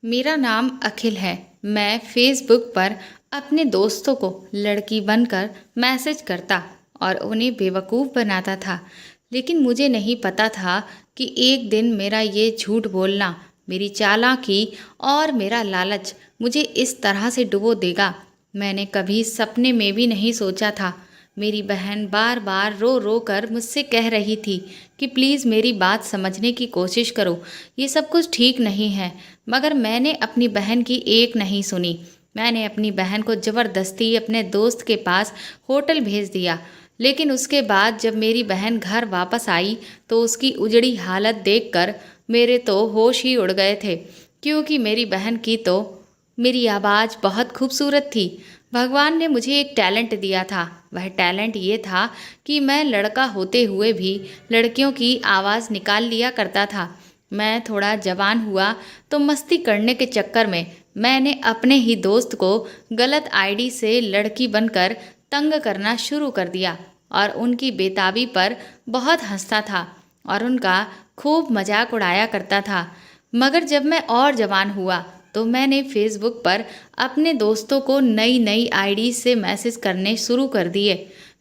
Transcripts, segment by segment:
मेरा नाम अखिल है। मैं फेसबुक पर अपने दोस्तों को लड़की बनकर मैसेज करता और उन्हें बेवकूफ़ बनाता था। लेकिन मुझे नहीं पता था कि एक दिन मेरा ये झूठ बोलना, मेरी चालाकी और मेरा लालच मुझे इस तरह से डुबो देगा। मैंने कभी सपने में भी नहीं सोचा था। मेरी बहन बार बार रो रो कर मुझसे कह रही थी कि प्लीज़ मेरी बात समझने की कोशिश करो, ये सब कुछ ठीक नहीं है। मगर मैंने अपनी बहन की एक नहीं सुनी। मैंने अपनी बहन को ज़बरदस्ती अपने दोस्त के पास होटल भेज दिया। लेकिन उसके बाद जब मेरी बहन घर वापस आई तो उसकी उजड़ी हालत देखकर मेरे तो होश ही उड़ गए थे, क्योंकि मेरी बहन की तो मेरी आवाज़ बहुत खूबसूरत थी। भगवान ने मुझे एक टैलेंट दिया था। वह टैलेंट ये था कि मैं लड़का होते हुए भी लड़कियों की आवाज़ निकाल लिया करता था। मैं थोड़ा जवान हुआ तो मस्ती करने के चक्कर में मैंने अपने ही दोस्त को गलत आईडी से लड़की बनकर तंग करना शुरू कर दिया और उनकी बेताबी पर बहुत हंसता था और उनका खूब मजाक उड़ाया करता था। मगर जब मैं और जवान हुआ तो मैंने फेसबुक पर अपने दोस्तों को नई नई आईडी से मैसेज करने शुरू कर दिए।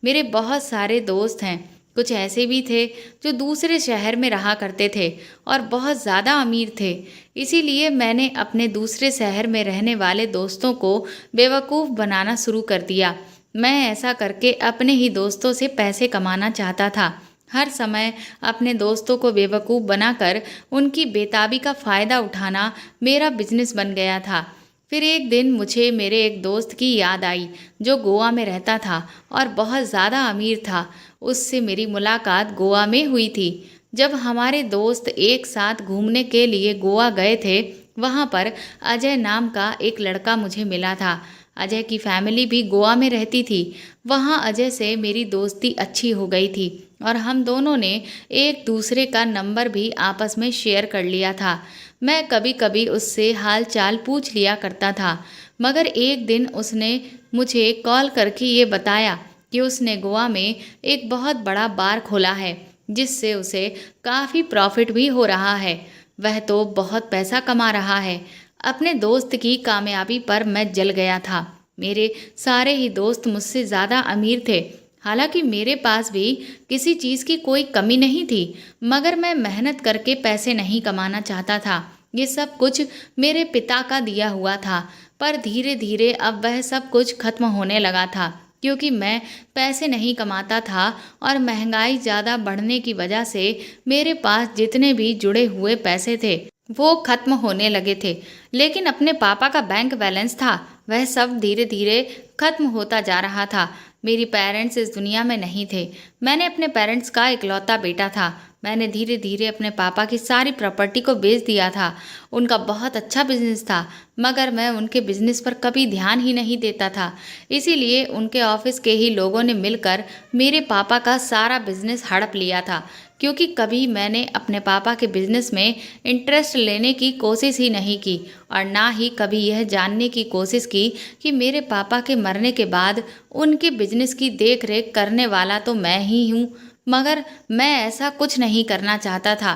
मेरे बहुत सारे दोस्त हैं। कुछ ऐसे भी थे जो दूसरे शहर में रहा करते थे और बहुत ज़्यादा अमीर थे। इसीलिए मैंने अपने दूसरे शहर में रहने वाले दोस्तों को बेवकूफ़ बनाना शुरू कर दिया। मैं ऐसा करके अपने ही दोस्तों से पैसे कमाना चाहता था। हर समय अपने दोस्तों को बेवकूफ़ बनाकर उनकी बेताबी का फ़ायदा उठाना मेरा बिजनेस बन गया था। फिर एक दिन मुझे मेरे एक दोस्त की याद आई जो गोवा में रहता था और बहुत ज़्यादा अमीर था। उससे मेरी मुलाकात गोवा में हुई थी। जब हमारे दोस्त एक साथ घूमने के लिए गोवा गए थे, वहाँ पर अजय नाम का एक लड़का मुझे मिला था। अजय की फैमिली भी गोवा में रहती थी। वहाँ अजय से मेरी दोस्ती अच्छी हो गई थी और हम दोनों ने एक दूसरे का नंबर भी आपस में शेयर कर लिया था। मैं कभी कभी उससे हाल चाल पूछ लिया करता था। मगर एक दिन उसने मुझे कॉल करके ये बताया कि उसने गोवा में एक बहुत बड़ा बार खोला है, जिससे उसे काफ़ी प्रॉफिट भी हो रहा है। वह तो बहुत पैसा कमा रहा है। अपने दोस्त की कामयाबी पर मैं जल गया था। मेरे सारे ही दोस्त मुझसे ज़्यादा अमीर थे। हालांकि मेरे पास भी किसी चीज़ की कोई कमी नहीं थी, मगर मैं मेहनत करके पैसे नहीं कमाना चाहता था। ये सब कुछ मेरे पिता का दिया हुआ था। पर धीरे धीरे अब वह सब कुछ खत्म होने लगा था, क्योंकि मैं पैसे नहीं कमाता था और महंगाई ज़्यादा बढ़ने की वजह से मेरे पास जितने भी जुड़े हुए पैसे थे वो खत्म होने लगे थे। लेकिन अपने पापा का बैंक बैलेंस था, वह सब धीरे धीरे खत्म होता जा रहा था। मेरी पेरेंट्स इस दुनिया में नहीं थे। मैंने अपने पेरेंट्स का इकलौता बेटा था। मैंने धीरे धीरे अपने पापा की सारी प्रॉपर्टी को बेच दिया था। उनका बहुत अच्छा बिजनेस था, मगर मैं उनके बिजनेस पर कभी ध्यान ही नहीं देता था। इसीलिए उनके ऑफिस के ही लोगों ने मिलकर मेरे पापा का सारा बिजनेस हड़प लिया था। क्योंकि कभी मैंने अपने पापा के बिजनेस में इंटरेस्ट लेने की कोशिश ही नहीं की और ना ही कभी यह जानने की कोशिश की कि मेरे पापा के मरने के बाद उनके बिजनेस की देख रेख करने वाला तो मैं ही हूँ। मगर मैं ऐसा कुछ नहीं करना चाहता था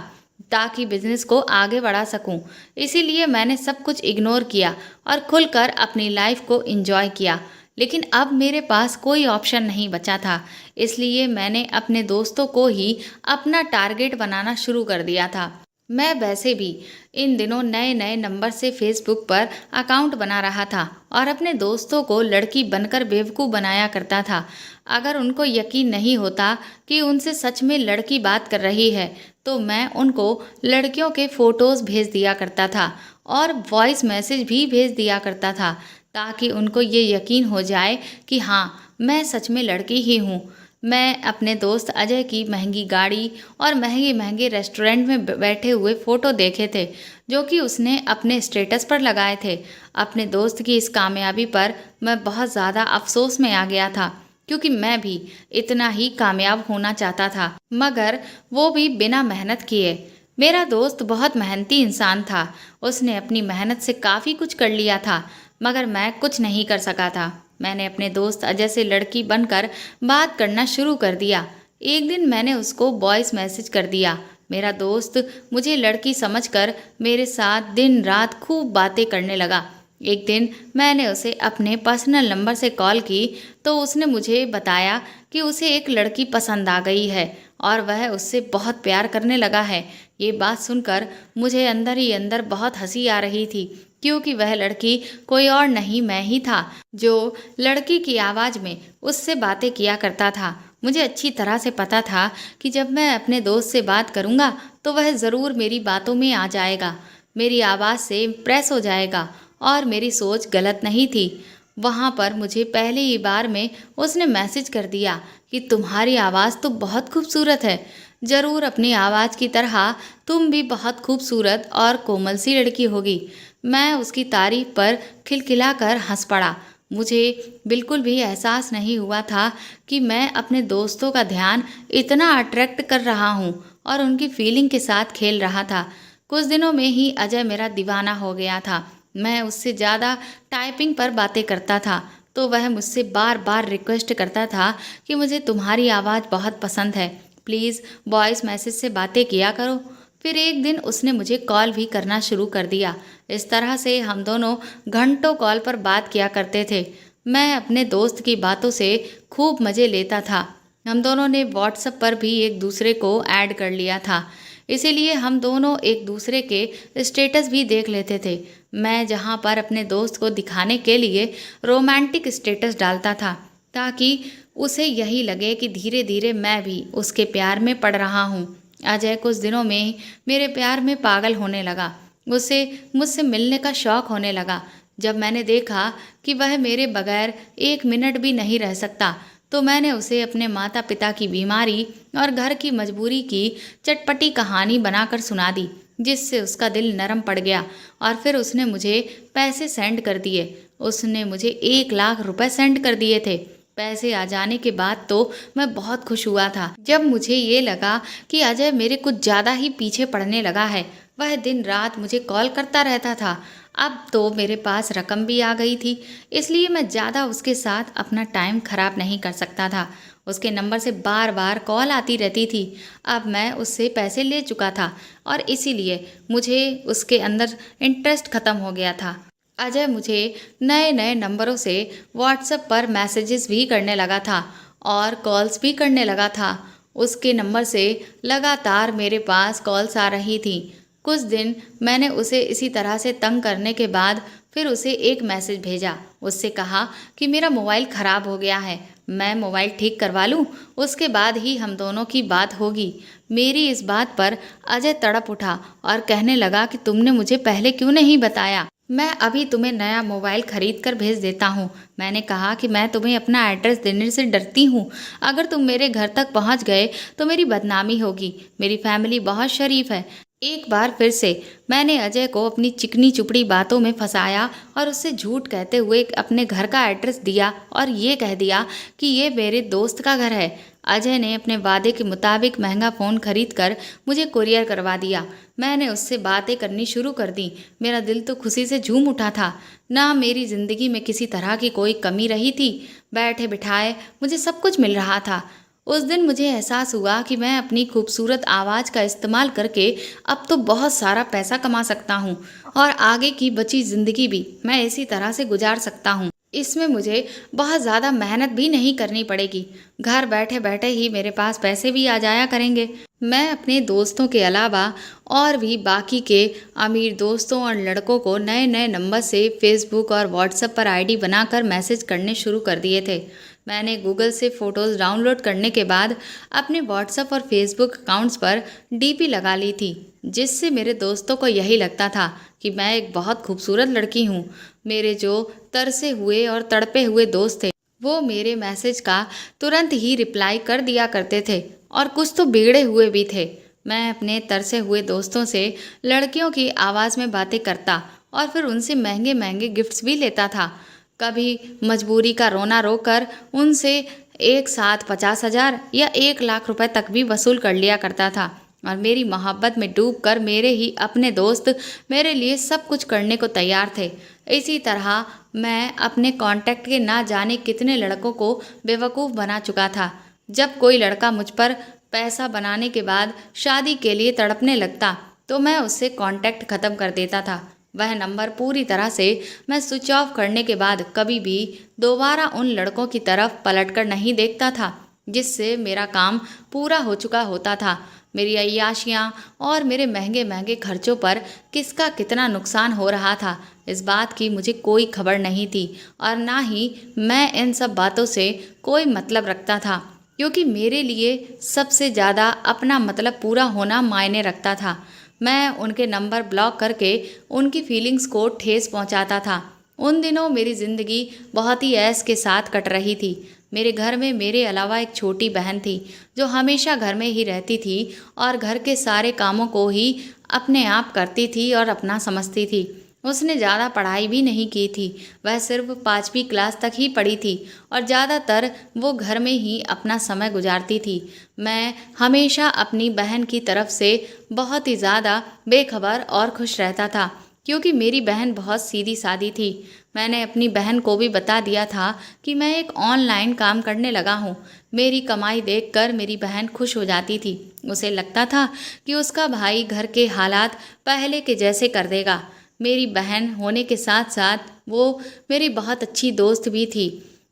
ताकि बिजनेस को आगे बढ़ा सकूं। इसीलिए मैंने सब कुछ इग्नोर किया और खुलकर अपनी लाइफ को एंजॉय किया। लेकिन अब मेरे पास कोई ऑप्शन नहीं बचा था। इसलिए मैंने अपने दोस्तों को ही अपना टारगेट बनाना शुरू कर दिया था। मैं वैसे भी इन दिनों नए नए नंबर से फेसबुक पर अकाउंट बना रहा था और अपने दोस्तों को लड़की बनकर बेवकूफ़ बनाया करता था। अगर उनको यकीन नहीं होता कि उनसे सच में लड़की बात कर रही है तो मैं उनको लड़कियों के फ़ोटोज़ भेज दिया करता था और वॉइस मैसेज भी भेज दिया करता था, ताकि उनको ये यकीन हो जाए कि हाँ, मैं सच में लड़की ही हूँ। मैं अपने दोस्त अजय की महंगी गाड़ी और महंगे महंगे रेस्टोरेंट में बैठे हुए फ़ोटो देखे थे, जो कि उसने अपने स्टेटस पर लगाए थे। अपने दोस्त की इस कामयाबी पर मैं बहुत ज़्यादा अफसोस में आ गया था, क्योंकि मैं भी इतना ही कामयाब होना चाहता था, मगर वो भी बिना मेहनत किए। मेरा दोस्त बहुत मेहनती इंसान था। उसने अपनी मेहनत से काफ़ी कुछ कर लिया था, मगर मैं कुछ नहीं कर सका था। मैंने अपने दोस्त अजय से लड़की बनकर बात करना शुरू कर दिया। एक दिन मैंने उसको वॉइस मैसेज कर दिया। मेरा दोस्त मुझे लड़की समझकर मेरे साथ दिन रात खूब बातें करने लगा। एक दिन मैंने उसे अपने पर्सनल नंबर से कॉल की तो उसने मुझे बताया कि उसे एक लड़की पसंद आ गई है और वह उससे बहुत प्यार करने लगा है। ये बात सुनकर मुझे अंदर ही अंदर बहुत हंसी आ रही थी, क्योंकि वह लड़की कोई और नहीं, मैं ही था, जो लड़की की आवाज़ में उससे बातें किया करता था। मुझे अच्छी तरह से पता था कि जब मैं अपने दोस्त से बात करूंगा तो वह ज़रूर मेरी बातों में आ जाएगा, मेरी आवाज़ से इम्प्रेस हो जाएगा, और मेरी सोच गलत नहीं थी। वहाँ पर मुझे पहली ही बार में उसने मैसेज कर दिया कि तुम्हारी आवाज़ तो बहुत खूबसूरत है, ज़रूर अपनी आवाज़ की तरह तुम भी बहुत खूबसूरत और कोमल सी लड़की होगी। मैं उसकी तारीफ पर खिलखिलाकर हंस पड़ा। मुझे बिल्कुल भी एहसास नहीं हुआ था कि मैं अपने दोस्तों का ध्यान इतना अट्रैक्ट कर रहा हूँ और उनकी फीलिंग के साथ खेल रहा था। कुछ दिनों में ही अजय मेरा दीवाना हो गया था। मैं उससे ज़्यादा टाइपिंग पर बातें करता था तो वह मुझसे बार बार रिक्वेस्ट करता था कि मुझे तुम्हारी आवाज़ बहुत पसंद है, प्लीज़ वॉइस मैसेज से बातें किया करो। फिर एक दिन उसने मुझे कॉल भी करना शुरू कर दिया। इस तरह से हम दोनों घंटों कॉल पर बात किया करते थे। मैं अपने दोस्त की बातों से खूब मज़े लेता था। हम दोनों ने व्हाट्सएप पर भी एक दूसरे को ऐड कर लिया था, इसीलिए हम दोनों एक दूसरे के स्टेटस भी देख लेते थे। मैं जहाँ पर अपने दोस्त को दिखाने के लिए रोमांटिक स्टेटस डालता था ताकि उसे यही लगे कि धीरे धीरे मैं भी उसके प्यार में पड़ रहा हूँ। अजय कुछ दिनों में ही मेरे प्यार में पागल होने लगा। उसे मुझसे मिलने का शौक होने लगा। जब मैंने देखा कि वह मेरे बगैर एक मिनट भी नहीं रह सकता तो मैंने उसे अपने माता पिता की बीमारी और घर की मजबूरी की चटपटी कहानी बनाकर सुना दी, जिससे उसका दिल नरम पड़ गया और फिर उसने मुझे पैसे सेंड कर दिए। उसने मुझे 1 लाख रुपए सेंड कर दिए थे। पैसे आ जाने के बाद तो मैं बहुत खुश हुआ था। जब मुझे ये लगा कि अजय मेरे कुछ ज़्यादा ही पीछे पड़ने लगा है, वह दिन रात मुझे कॉल करता रहता था। अब तो मेरे पास रकम भी आ गई थी, इसलिए मैं ज़्यादा उसके साथ अपना टाइम खराब नहीं कर सकता था। उसके नंबर से बार बार कॉल आती रहती थी। अब मैं उससे पैसे ले चुका था और इसीलिए मुझे उसके अंदर इंटरेस्ट ख़त्म हो गया था। अजय मुझे नए नए नंबरों से व्हाट्सएप पर मैसेजेस भी करने लगा था और कॉल्स भी करने लगा था। उसके नंबर से लगातार मेरे पास कॉल्स आ रही थी। कुछ दिन मैंने उसे इसी तरह से तंग करने के बाद फिर उसे एक मैसेज भेजा। उससे कहा कि मेरा मोबाइल ख़राब हो गया है, मैं मोबाइल ठीक करवा लूँ, उसके बाद ही हम दोनों की बात होगी। मेरी इस बात पर अजय तड़प उठा और कहने लगा कि तुमने मुझे पहले क्यों नहीं बताया, मैं अभी तुम्हें नया मोबाइल खरीद कर भेज देता हूँ। मैंने कहा कि मैं तुम्हें अपना एड्रेस देने से डरती हूँ, अगर तुम मेरे घर तक पहुँच गए तो मेरी बदनामी होगी, मेरी फैमिली बहुत शरीफ है। एक बार फिर से मैंने अजय को अपनी चिकनी चुपड़ी बातों में फंसाया और उससे झूठ कहते हुए अपने घर का एड्रेस दिया और ये कह दिया कि ये मेरे दोस्त का घर है। अजय ने अपने वादे के मुताबिक महंगा फ़ोन खरीद कर मुझे कुरियर करवा दिया। मैंने उससे बातें करनी शुरू कर दी। मेरा दिल तो खुशी से झूम उठा था। ना मेरी ज़िंदगी में किसी तरह की कोई कमी रही थी। बैठे बिठाए मुझे सब कुछ मिल रहा था। उस दिन मुझे एहसास हुआ कि मैं अपनी खूबसूरत आवाज़ का इस्तेमाल करके अब तो बहुत सारा पैसा कमा सकता हूँ और आगे की बची ज़िंदगी भी मैं इसी तरह से गुजार सकता हूँ। इसमें मुझे बहुत ज़्यादा मेहनत भी नहीं करनी पड़ेगी। घर बैठे बैठे ही मेरे पास पैसे भी आ जाया करेंगे। मैं अपने दोस्तों के अलावा और भी बाकी के अमीर दोस्तों और लड़कों को नए नए नंबर से फेसबुक और व्हाट्सएप पर आईडी बनाकर मैसेज करने शुरू कर दिए थे। मैंने गूगल से फ़ोटोज़ डाउनलोड करने के बाद अपने व्हाट्सएप और फेसबुक अकाउंट्स पर डीपी लगा ली थी, जिससे मेरे दोस्तों को यही लगता था कि मैं एक बहुत खूबसूरत लड़की हूँ। मेरे जो तरसे हुए और तड़पे हुए दोस्त थे वो मेरे मैसेज का तुरंत ही रिप्लाई कर दिया करते थे और कुछ तो बिगड़े हुए भी थे। मैं अपने तरसे हुए दोस्तों से लड़कियों की आवाज़ में बातें करता और फिर उनसे महंगे महंगे गिफ्ट्स भी लेता था। कभी मजबूरी का रोना रोकर उनसे एक साथ 50,000 या 1 लाख रुपए तक भी वसूल कर लिया करता था और मेरी मोहब्बत में डूबकर मेरे ही अपने दोस्त मेरे लिए सब कुछ करने को तैयार थे। इसी तरह मैं अपने कांटेक्ट के ना जाने कितने लड़कों को बेवकूफ़ बना चुका था। जब कोई लड़का मुझ पर पैसा बनाने के बाद शादी के लिए तड़पने लगता तो मैं उससे कांटेक्ट ख़त्म कर देता था। वह नंबर पूरी तरह से मैं स्विच ऑफ करने के बाद कभी भी दोबारा उन लड़कों की तरफ पलटकर नहीं देखता था, जिससे मेरा काम पूरा हो चुका होता था। मेरी अय्याशियाँ और मेरे महंगे महंगे खर्चों पर किसका कितना नुकसान हो रहा था, इस बात की मुझे कोई खबर नहीं थी और ना ही मैं इन सब बातों से कोई मतलब रखता था, क्योंकि मेरे लिए सबसे ज़्यादा अपना मतलब पूरा होना मायने रखता था। मैं उनके नंबर ब्लॉक करके उनकी फीलिंग्स को ठेस पहुंचाता था। उन दिनों मेरी ज़िंदगी बहुत ही ऐश के साथ कट रही थी। मेरे घर में मेरे अलावा एक छोटी बहन थी जो हमेशा घर में ही रहती थी और घर के सारे कामों को ही अपने आप करती थी और अपना समझती थी। उसने ज़्यादा पढ़ाई भी नहीं की थी, वह सिर्फ 5वीं क्लास तक ही पढ़ी थी और ज़्यादातर वो घर में ही अपना समय गुजारती थी। मैं हमेशा अपनी बहन की तरफ से बहुत ही ज़्यादा बेखबर और खुश रहता था, क्योंकि मेरी बहन बहुत सीधी सादी थी। मैंने अपनी बहन को भी बता दिया था कि मैं एक ऑनलाइन काम करने लगा हूँ। मेरी कमाई देखकर मेरी बहन खुश हो जाती थी। उसे लगता था कि उसका भाई घर के हालात पहले के जैसे कर देगा। मेरी बहन होने के साथ साथ वो मेरी बहुत अच्छी दोस्त भी थी।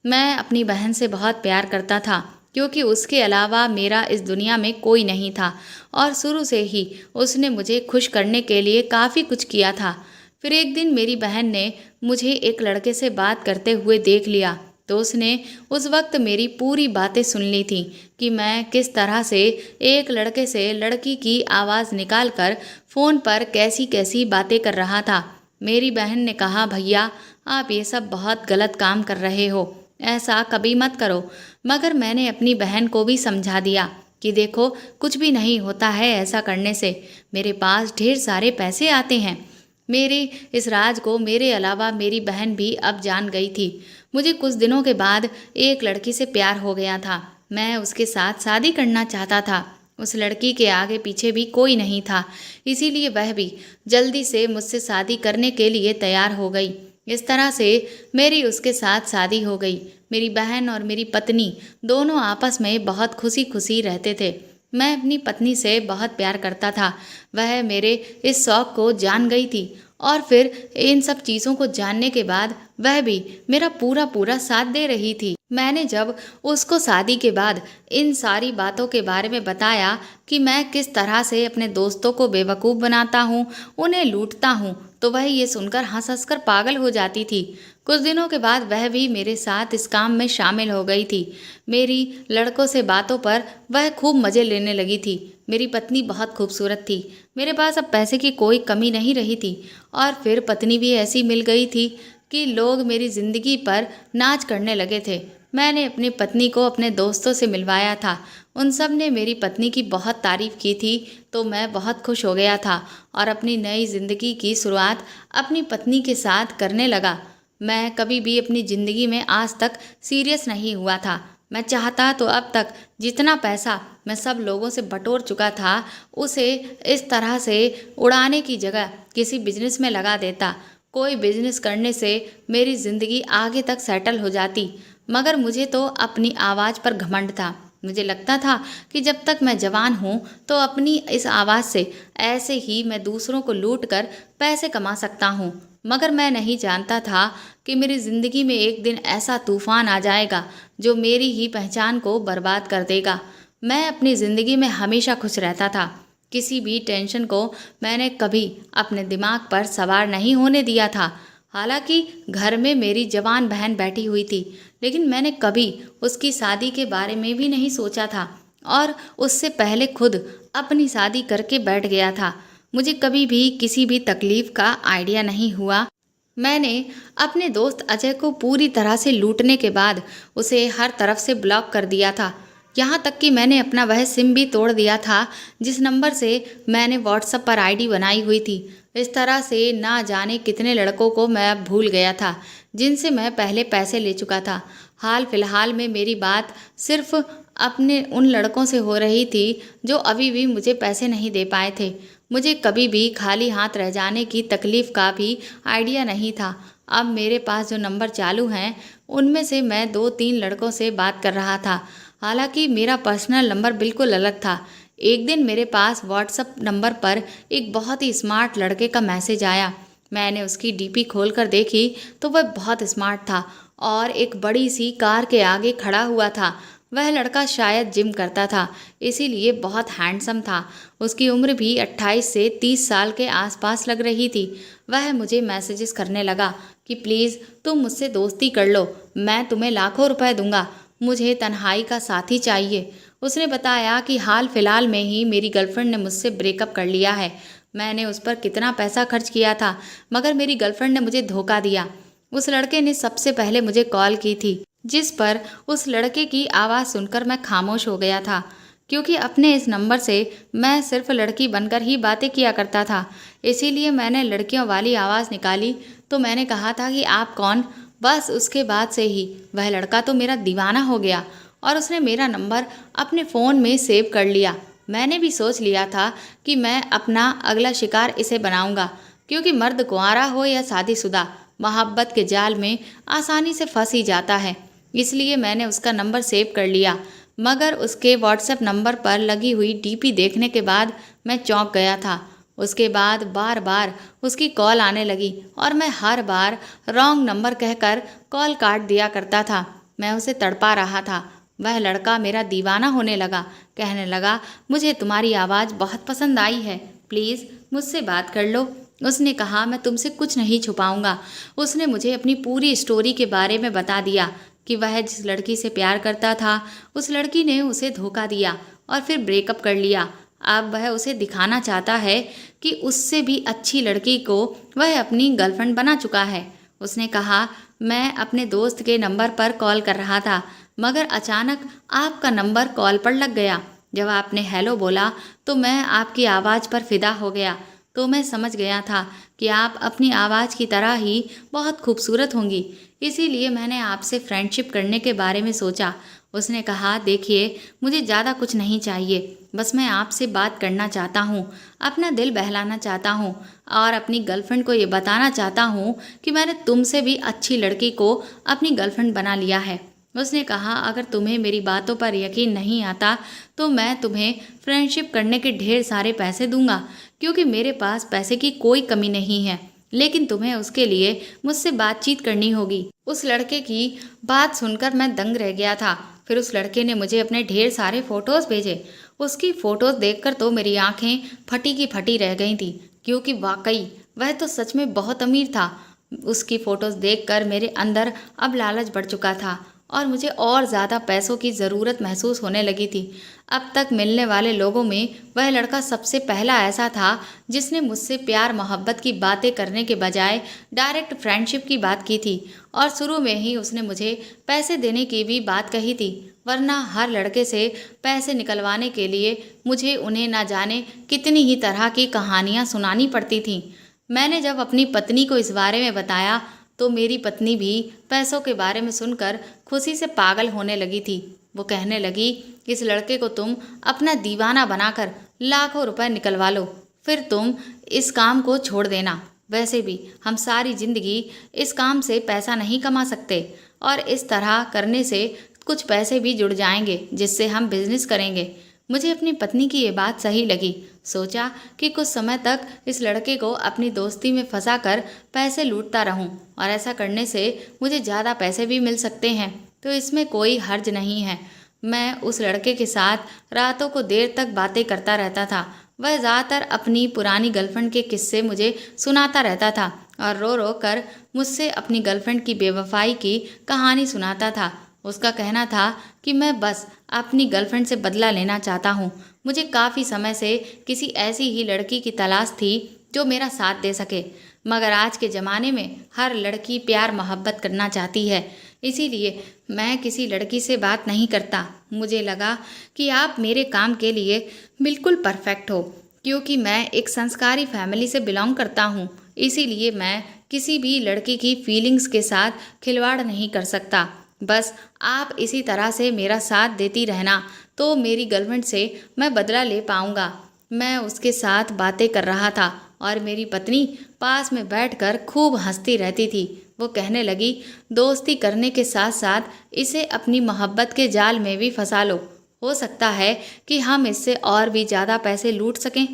मैं अपनी बहन से बहुत प्यार करता था, क्योंकि उसके अलावा मेरा इस दुनिया में कोई नहीं था और शुरू से ही उसने मुझे खुश करने के लिए काफ़ी कुछ किया था। फिर एक दिन मेरी बहन ने मुझे एक लड़के से बात करते हुए देख लिया, तो उसने उस वक्त मेरी पूरी बातें सुन ली थी कि मैं किस तरह से एक लड़के से लड़की की आवाज़ निकालकर फ़ोन पर कैसी कैसी बातें कर रहा था। मेरी बहन ने कहा, भैया आप ये सब बहुत गलत काम कर रहे हो, ऐसा कभी मत करो। मगर मैंने अपनी बहन को भी समझा दिया कि देखो कुछ भी नहीं होता है ऐसा करने से, मेरे पास ढेर सारे पैसे आते हैं। मेरी इस राज को मेरे अलावा मेरी बहन भी अब जान गई थी। मुझे कुछ दिनों के बाद एक लड़की से प्यार हो गया था। मैं उसके साथ शादी करना चाहता था। उस लड़की के आगे पीछे भी कोई नहीं था, इसीलिए वह भी जल्दी से मुझसे शादी करने के लिए तैयार हो गई। इस तरह से मेरी उसके साथ शादी हो गई। मेरी बहन और मेरी पत्नी दोनों आपस में बहुत खुशी खुशी रहते थे। मैं अपनी पत्नी से बहुत प्यार करता था। वह मेरे इस शौक़ को जान गई थी और फिर इन सब चीज़ों को जानने के बाद वह भी मेरा पूरा पूरा साथ दे रही थी। मैंने जब उसको शादी के बाद इन सारी बातों के बारे में बताया कि मैं किस तरह से अपने दोस्तों को बेवकूफ़ बनाता हूँ, उन्हें लूटता हूँ, तो वह ये सुनकर हंस हंस कर पागल हो जाती थी। कुछ दिनों के बाद वह भी मेरे साथ इस काम में शामिल हो गई थी। मेरी लड़कों से बातों पर वह खूब मज़े लेने लगी थी। मेरी पत्नी बहुत खूबसूरत थी। मेरे पास अब पैसे की कोई कमी नहीं रही थी और फिर पत्नी भी ऐसी मिल गई थी कि लोग मेरी ज़िंदगी पर नाच करने लगे थे। मैंने अपनी पत्नी को अपने दोस्तों से मिलवाया था। उन सब ने मेरी पत्नी की बहुत तारीफ़ की थी, तो मैं बहुत खुश हो गया था और अपनी नई ज़िंदगी की शुरुआत अपनी पत्नी के साथ करने लगा। मैं कभी भी अपनी ज़िंदगी में आज तक सीरियस नहीं हुआ था। मैं चाहता तो अब तक जितना पैसा मैं सब लोगों से बटोर चुका था, उसे इस तरह से उड़ाने की जगह किसी बिजनेस में लगा देता। कोई बिजनेस करने से मेरी ज़िंदगी आगे तक सेटल हो जाती। मगर मुझे तो अपनी आवाज़ पर घमंड था। मुझे लगता था कि जब तक मैं जवान हूँ तो अपनी इस आवाज़ से ऐसे ही मैं दूसरों को लूट कर पैसे कमा सकता हूँ। मगर मैं नहीं जानता था कि मेरी ज़िंदगी में एक दिन ऐसा तूफ़ान आ जाएगा जो मेरी ही पहचान को बर्बाद कर देगा। मैं अपनी ज़िंदगी में हमेशा खुश रहता था। किसी भी टेंशन को मैंने कभी अपने दिमाग पर सवार नहीं होने दिया था। हालांकि घर में मेरी जवान बहन बैठी हुई थी, लेकिन मैंने कभी उसकी शादी के बारे में भी नहीं सोचा था और उससे पहले खुद अपनी शादी करके बैठ गया था। मुझे कभी भी किसी भी तकलीफ़ का आइडिया नहीं हुआ। मैंने अपने दोस्त अजय को पूरी तरह से लूटने के बाद उसे हर तरफ से ब्लॉक कर दिया था। यहाँ तक कि मैंने अपना वह सिम भी तोड़ दिया था जिस नंबर से मैंने व्हाट्सएप पर आईडी बनाई हुई थी। इस तरह से ना जाने कितने लड़कों को मैं अब भूल गया था जिनसे मैं पहले पैसे ले चुका था। हाल फिलहाल में मेरी बात सिर्फ अपने उन लड़कों से हो रही थी जो अभी भी मुझे पैसे नहीं दे पाए थे। मुझे कभी भी खाली हाथ रह जाने की तकलीफ़ का भी आइडिया नहीं था। अब मेरे पास जो नंबर चालू हैं उनमें से मैं 2-3 लड़कों से बात कर रहा था। हालांकि मेरा पर्सनल नंबर बिल्कुल अलग था। एक दिन मेरे पास व्हाट्सएप नंबर पर एक बहुत ही स्मार्ट लड़के का मैसेज आया। मैंने उसकी डीपी खोलकर देखी तो वह बहुत स्मार्ट था और एक बड़ी सी कार के आगे खड़ा हुआ था। वह लड़का शायद जिम करता था, इसीलिए बहुत हैंडसम था। उसकी उम्र भी 28 से 30 साल के आसपास लग रही थी। वह मुझे मैसेजेस करने लगा कि प्लीज़ तुम मुझसे दोस्ती कर लो, मैं तुम्हें लाखों रुपए दूंगा, मुझे तन्हाई का साथी चाहिए। उसने बताया कि हाल फिलहाल में ही मेरी गर्लफ्रेंड ने मुझसे ब्रेकअप कर लिया है। मैंने उस पर कितना पैसा खर्च किया था, मगर मेरी गर्लफ्रेंड ने मुझे धोखा दिया। उस लड़के ने सबसे पहले मुझे कॉल की थी, जिस पर उस लड़के की आवाज़ सुनकर मैं खामोश हो गया था, क्योंकि अपने इस नंबर से मैं सिर्फ लड़की बनकर ही बातें किया करता था। इसीलिए मैंने लड़कियों वाली आवाज़ निकाली तो मैंने कहा था कि आप कौन। बस उसके बाद से ही वह लड़का तो मेरा दीवाना हो गया और उसने मेरा नंबर अपने फ़ोन में सेव कर लिया। मैंने भी सोच लिया था कि मैं अपना अगला शिकार इसे बनाऊंगा, क्योंकि मर्द कुंवारा हो या शादीशुदा, मोहब्बत के जाल में आसानी से फंस ही जाता है। इसलिए मैंने उसका नंबर सेव कर लिया, मगर उसके व्हाट्सएप नंबर पर लगी हुई डीपी देखने के बाद मैं चौंक गया था। उसके बाद बार बार उसकी कॉल आने लगी और मैं हर बार रॉन्ग नंबर कहकर कॉल काट दिया करता था। मैं उसे तड़पा रहा था। वह लड़का मेरा दीवाना होने लगा, कहने लगा मुझे तुम्हारी आवाज़ बहुत पसंद आई है, प्लीज़ मुझसे बात कर लो। उसने कहा मैं तुमसे कुछ नहीं छुपाऊंगा। उसने मुझे अपनी पूरी स्टोरी के बारे में बता दिया कि वह जिस लड़की से प्यार करता था उस लड़की ने उसे धोखा दिया और फिर ब्रेकअप कर लिया। अब वह उसे दिखाना चाहता है कि उससे भी अच्छी लड़की को वह अपनी गर्लफ्रेंड बना चुका है। उसने कहा मैं अपने दोस्त के नंबर पर कॉल कर रहा था, मगर अचानक आपका नंबर कॉल पर लग गया। जब आपने हेलो बोला तो मैं आपकी आवाज़ पर फिदा हो गया। तो मैं समझ गया था कि आप अपनी आवाज़ की तरह ही बहुत खूबसूरत होंगी, इसीलिए मैंने आपसे फ्रेंडशिप करने के बारे में सोचा। उसने कहा देखिए मुझे ज़्यादा कुछ नहीं चाहिए, बस मैं आपसे बात करना चाहता हूँ, अपना दिल बहलाना चाहता हूँ और अपनी गर्लफ्रेंड को ये बताना चाहता हूँ कि मैंने तुमसे भी अच्छी लड़की को अपनी गर्लफ्रेंड बना लिया है। उसने कहा अगर तुम्हें मेरी बातों पर यकीन नहीं आता तो मैं तुम्हें फ्रेंडशिप करने के ढेर सारे पैसे दूंगा, क्योंकि मेरे पास पैसे की कोई कमी नहीं है, लेकिन तुम्हें उसके लिए मुझसे बातचीत करनी होगी। उस लड़के की बात सुनकर मैं दंग रह गया था। फिर उस लड़के ने मुझे अपने ढेर सारे फोटोज़ भेजे। उसकी फ़ोटोज़ देखकर तो मेरी आंखें फटी की फटी रह गई थी, क्योंकि वाकई वह तो सच में बहुत अमीर था। उसकी फ़ोटोज़ देखकर मेरे अंदर अब लालच बढ़ चुका था और मुझे और ज़्यादा पैसों की ज़रूरत महसूस होने लगी थी। अब तक मिलने वाले लोगों में वह लड़का सबसे पहला ऐसा था जिसने मुझसे प्यार मोहब्बत की बातें करने के बजाय डायरेक्ट फ्रेंडशिप की बात की थी, और शुरू में ही उसने मुझे पैसे देने की भी बात कही थी, वरना हर लड़के से पैसे निकलवाने के लिए मुझे उन्हें ना जाने कितनी ही तरह की कहानियाँ सुनानी पड़ती थीं। मैंने जब अपनी पत्नी को इस बारे में बताया तो मेरी पत्नी भी पैसों के बारे में सुनकर खुशी से पागल होने लगी थी। वो कहने लगी इस लड़के को तुम अपना दीवाना बनाकर लाखों रुपए निकलवा लो, फिर तुम इस काम को छोड़ देना। वैसे भी हम सारी जिंदगी इस काम से पैसा नहीं कमा सकते, और इस तरह करने से कुछ पैसे भी जुड़ जाएंगे जिससे हम बिजनेस करेंगे। मुझे अपनी पत्नी की ये बात सही लगी। सोचा कि कुछ समय तक इस लड़के को अपनी दोस्ती में फंसाकर पैसे लूटता रहूं, और ऐसा करने से मुझे ज़्यादा पैसे भी मिल सकते हैं, तो इसमें कोई हर्ज नहीं है। मैं उस लड़के के साथ रातों को देर तक बातें करता रहता था। वह ज़्यादातर अपनी पुरानी गर्लफ्रेंड के किस्से मुझे सुनाता रहता था और रो रो कर मुझसे अपनी गर्लफ्रेंड की बेवफाई की कहानी सुनाता था। उसका कहना था कि मैं बस अपनी गर्लफ्रेंड से बदला लेना चाहता हूँ। मुझे काफ़ी समय से किसी ऐसी ही लड़की की तलाश थी जो मेरा साथ दे सके, मगर आज के ज़माने में हर लड़की प्यार मोहब्बत करना चाहती है, इसीलिए मैं किसी लड़की से बात नहीं करता। मुझे लगा कि आप मेरे काम के लिए बिल्कुल परफेक्ट हो, क्योंकि मैं एक संस्कारी फैमिली से बिलोंग करता हूँ, इसीलिए मैं किसी भी लड़की की फीलिंग्स के साथ खिलवाड़ नहीं कर सकता। बस आप इसी तरह से मेरा साथ देती रहना तो मेरी गर्लफ्रेंड से मैं बदला ले पाऊंगा। मैं उसके साथ बातें कर रहा था और मेरी पत्नी पास में बैठकर खूब हंसती रहती थी। वो कहने लगी, दोस्ती करने के साथ साथ इसे अपनी मोहब्बत के जाल में भी फंसा लो। हो सकता है कि हम इससे और भी ज़्यादा पैसे लूट सकें।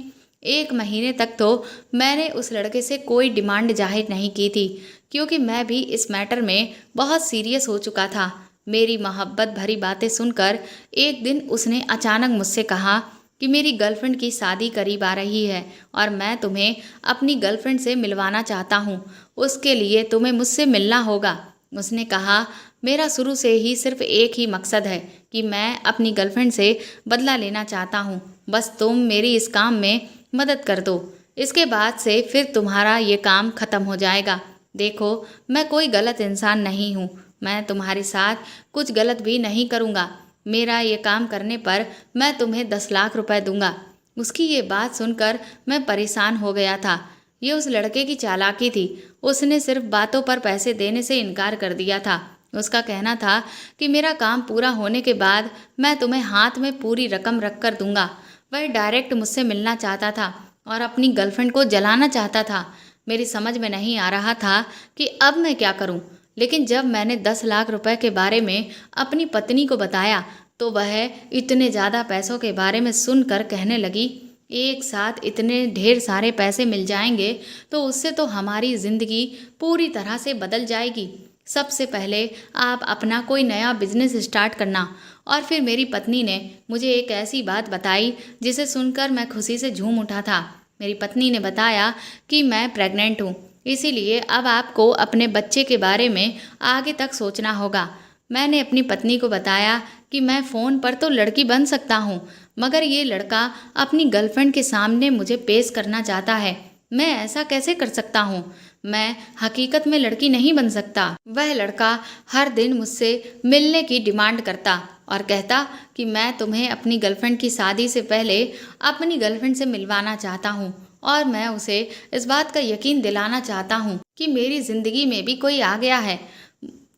1 महीने तक तो मैंने उस लड़के से कोई डिमांड जाहिर नहीं की थी, क्योंकि मैं भी इस मैटर में बहुत सीरियस हो चुका था। मेरी मोहब्बत भरी बातें सुनकर एक दिन उसने अचानक मुझसे कहा कि मेरी गर्लफ्रेंड की शादी करीब आ रही है और मैं तुम्हें अपनी गर्लफ्रेंड से मिलवाना चाहता हूँ। उसके लिए तुम्हें मुझसे मिलना होगा। उसने कहा, मेरा शुरू से ही सिर्फ एक ही मकसद है कि मैं अपनी गर्लफ्रेंड से बदला लेना चाहता हूँ। बस तुम मेरी इस काम में मदद कर दो। इसके बाद से फिर तुम्हारा ये काम ख़त्म हो जाएगा। देखो, मैं कोई गलत इंसान नहीं हूँ। मैं तुम्हारे साथ कुछ गलत भी नहीं करूँगा। मेरा ये काम करने पर मैं तुम्हें 10 लाख रुपए दूंगा। उसकी ये बात सुनकर मैं परेशान हो गया था। ये उस लड़के की चालाकी थी। उसने सिर्फ बातों पर पैसे देने से इनकार कर दिया था। उसका कहना था कि मेरा काम पूरा होने के बाद मैं तुम्हें हाथ में पूरी रकम रख कर दूंगा। वह डायरेक्ट मुझसे मिलना चाहता था और अपनी गर्लफ्रेंड को जलाना चाहता था। मेरी समझ में नहीं आ रहा था कि अब मैं क्या करूं। लेकिन जब मैंने 10 लाख रुपए के बारे में अपनी पत्नी को बताया तो वह इतने ज़्यादा पैसों के बारे में सुनकर कहने लगी, एक साथ इतने ढेर सारे पैसे मिल जाएंगे तो उससे तो हमारी ज़िंदगी पूरी तरह से बदल जाएगी। सबसे पहले आप अपना कोई नया बिजनेस स्टार्ट करना। और फिर मेरी पत्नी ने मुझे एक ऐसी बात बताई जिसे सुनकर मैं खुशी से झूम उठा था। मेरी पत्नी ने बताया कि मैं प्रेग्नेंट हूँ, इसीलिए अब आपको अपने बच्चे के बारे में आगे तक सोचना होगा। मैंने अपनी पत्नी को बताया कि मैं फ़ोन पर तो लड़की बन सकता हूँ, मगर ये लड़का अपनी गर्लफ्रेंड के सामने मुझे पेश करना चाहता है। मैं ऐसा कैसे कर सकता हूँ? मैं हकीकत में लड़की नहीं बन सकता। वह लड़का हर दिन मुझसे मिलने की डिमांड करता और कहता कि मैं तुम्हें अपनी गर्लफ्रेंड की शादी से पहले अपनी गर्लफ्रेंड से मिलवाना चाहता हूँ और मैं उसे इस बात का यकीन दिलाना चाहता हूँ कि मेरी ज़िंदगी में भी कोई आ गया है।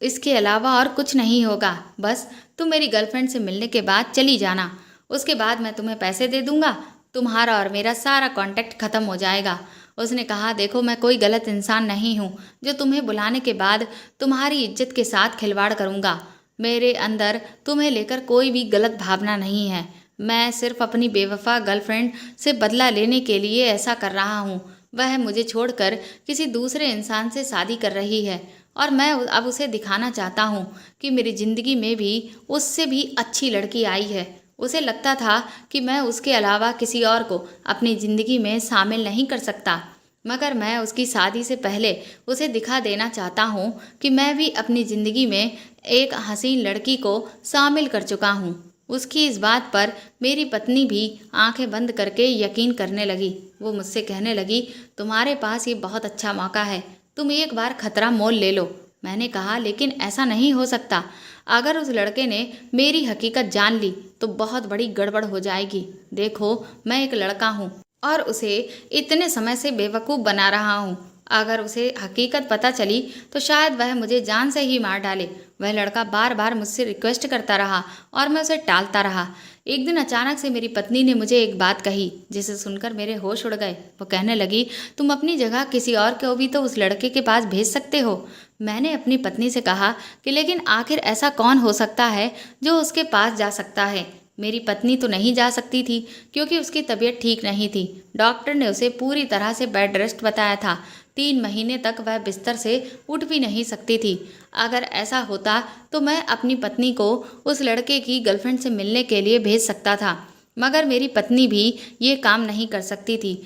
इसके अलावा और कुछ नहीं होगा। बस तुम मेरी गर्लफ्रेंड से मिलने के बाद चली जाना। उसके बाद मैं तुम्हें पैसे दे दूंगा। तुम्हारा और मेरा सारा कांटेक्ट ख़त्म हो जाएगा। उसने कहा, देखो, मैं कोई गलत इंसान नहीं हूँ जो तुम्हें बुलाने के बाद तुम्हारी इज्जत के साथ खिलवाड़ करूँगा। मेरे अंदर तुम्हें लेकर कोई भी गलत भावना नहीं है। मैं सिर्फ अपनी बेवफा गर्लफ्रेंड से बदला लेने के लिए ऐसा कर रहा हूँ। वह मुझे छोड़कर किसी दूसरे इंसान से शादी कर रही है और मैं अब उसे दिखाना चाहता हूँ कि मेरी ज़िंदगी में भी उससे भी अच्छी लड़की आई है। उसे लगता था कि मैं उसके अलावा किसी और को अपनी ज़िंदगी में शामिल नहीं कर सकता, मगर मैं उसकी शादी से पहले उसे दिखा देना चाहता हूँ कि मैं भी अपनी ज़िंदगी में एक हसीन लड़की को शामिल कर चुका हूँ। उसकी इस बात पर मेरी पत्नी भी आंखें बंद करके यकीन करने लगी। वो मुझसे कहने लगी, तुम्हारे पास ये बहुत अच्छा मौका है, तुम एक बार खतरा मोल ले लो। मैंने कहा, लेकिन ऐसा नहीं हो सकता। अगर उस लड़के ने मेरी हकीकत जान ली तो बहुत बड़ी गड़बड़ हो जाएगी। देखो, मैं एक लड़का हूँ और उसे इतने समय से बेवकूफ़ बना रहा हूँ। अगर उसे हकीकत पता चली तो शायद वह मुझे जान से ही मार डाले। वह लड़का बार बार मुझसे रिक्वेस्ट करता रहा और मैं उसे टालता रहा। एक दिन अचानक से मेरी पत्नी ने मुझे एक बात कही जिसे सुनकर मेरे होश उड़ गए। वो कहने लगी, तुम अपनी जगह किसी और को भी तो उस लड़के के पास भेज सकते हो। मैंने अपनी पत्नी से कहा कि लेकिन आखिर ऐसा कौन हो सकता है जो उसके पास जा सकता है। मेरी पत्नी तो नहीं जा सकती थी क्योंकि उसकी तबीयत ठीक नहीं थी। डॉक्टर ने उसे पूरी तरह से बेड रेस्ट बताया था। 3 महीने तक वह बिस्तर से उठ भी नहीं सकती थी। अगर ऐसा होता तो मैं अपनी पत्नी को उस लड़के की गर्लफ्रेंड से मिलने के लिए भेज सकता था, मगर मेरी पत्नी भी ये काम नहीं कर सकती थी।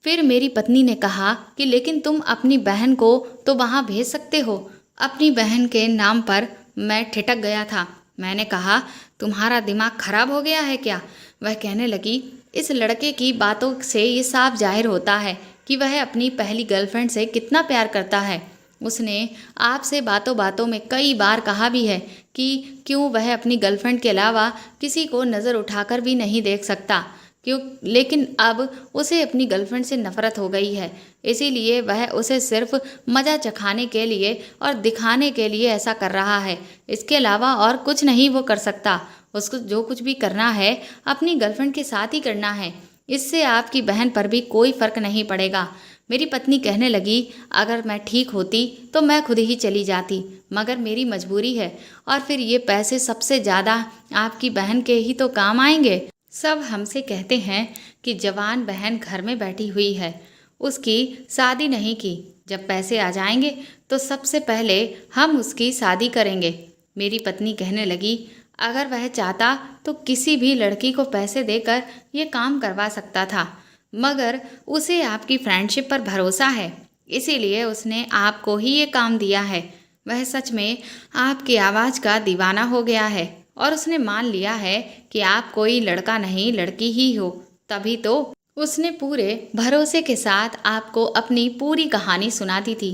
फिर मेरी पत्नी ने कहा कि लेकिन तुम अपनी बहन को तो वहाँ भेज सकते हो। अपनी बहन के नाम पर मैं ठिठक गया था। मैंने कहा, तुम्हारा दिमाग खराब हो गया है क्या? वह कहने लगी, इस लड़के की बातों से ये साफ जाहिर होता है कि वह अपनी पहली गर्लफ्रेंड से कितना प्यार करता है। उसने आपसे बातों बातों में कई बार कहा भी है कि क्यों वह अपनी गर्लफ्रेंड के अलावा किसी को नज़र उठाकर भी नहीं देख सकता, क्यों, लेकिन अब उसे अपनी गर्लफ्रेंड से नफरत हो गई है। इसीलिए वह उसे सिर्फ मज़ा चखाने के लिए और दिखाने के लिए ऐसा कर रहा है। इसके अलावा और कुछ नहीं वो कर सकता। उसको जो कुछ भी करना है अपनी गर्लफ्रेंड के साथ ही करना है। इससे आपकी बहन पर भी कोई फ़र्क नहीं पड़ेगा। मेरी पत्नी कहने लगी, अगर मैं ठीक होती तो मैं खुद ही चली जाती, मगर मेरी मजबूरी है और फिर ये पैसे सबसे ज़्यादा आपकी बहन के ही तो काम आएंगे। सब हमसे कहते हैं कि जवान बहन घर में बैठी हुई है, उसकी शादी नहीं की, जब पैसे आ जाएंगे तो सबसे पहले हम उसकी शादी करेंगे। मेरी पत्नी कहने लगी, अगर वह चाहता तो किसी भी लड़की को पैसे देकर ये काम करवा सकता था, मगर उसे आपकी फ्रेंडशिप पर भरोसा है, इसीलिए उसने आपको ही ये काम दिया है। वह सच में आपकी आवाज़ का दीवाना हो गया है और उसने मान लिया है कि आप कोई लड़का नहीं लड़की ही हो, तभी तो उसने पूरे भरोसे के साथ आपको अपनी पूरी कहानी सुना दी थी।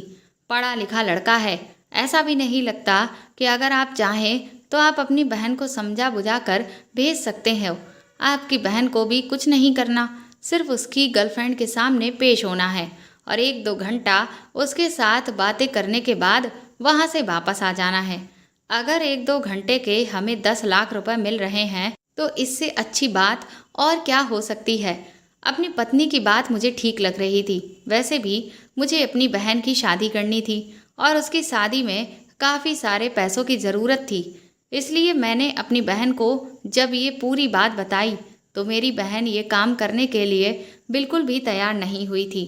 पढ़ा लिखा लड़का है, ऐसा भी नहीं लगता कि अगर आप चाहें तो आप अपनी बहन को समझा बुझा कर भेज सकते हो। आपकी बहन को भी कुछ नहीं करना, सिर्फ उसकी गर्लफ्रेंड के सामने पेश होना है और 1-2 घंटा उसके साथ बातें करने के बाद वहाँ से वापस आ जाना है। अगर 1-2 घंटे के हमें 10 लाख रुपए मिल रहे हैं तो इससे अच्छी बात और क्या हो सकती है। अपनी पत्नी की बात मुझे ठीक लग रही थी। वैसे भी मुझे अपनी बहन की शादी करनी थी और उसकी शादी में काफ़ी सारे पैसों की ज़रूरत थी, इसलिए मैंने अपनी बहन को जब ये पूरी बात बताई तो मेरी बहन ये काम करने के लिए बिल्कुल भी तैयार नहीं हुई थी।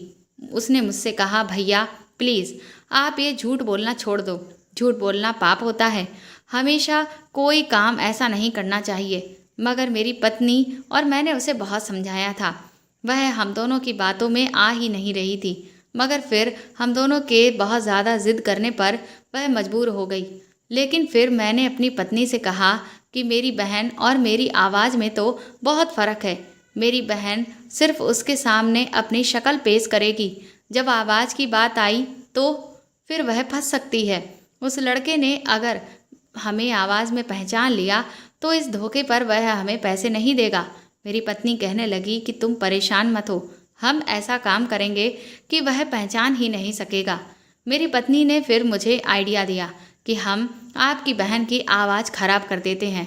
उसने मुझसे कहा, भैया प्लीज़ आप ये झूठ बोलना छोड़ दो, झूठ बोलना पाप होता है, हमेशा कोई काम ऐसा नहीं करना चाहिए। मगर मेरी पत्नी और मैंने उसे बहुत समझाया था, वह हम दोनों की बातों में आ ही नहीं रही थी, मगर फिर हम दोनों के बहुत ज़्यादा ज़िद करने पर वह मजबूर हो गई। लेकिन फिर मैंने अपनी पत्नी से कहा कि मेरी बहन और मेरी आवाज़ में तो बहुत फ़र्क है। मेरी बहन सिर्फ उसके सामने अपनी शक्ल पेश करेगी, जब आवाज़ की बात आई तो फिर वह फंस सकती है। उस लड़के ने अगर हमें आवाज़ में पहचान लिया तो इस धोखे पर वह हमें पैसे नहीं देगा। मेरी पत्नी कहने लगी कि तुम परेशान मत हो, हम ऐसा काम करेंगे कि वह पहचान ही नहीं सकेगा। मेरी पत्नी ने फिर मुझे आइडिया दिया कि हम आपकी बहन की आवाज़ खराब कर देते हैं।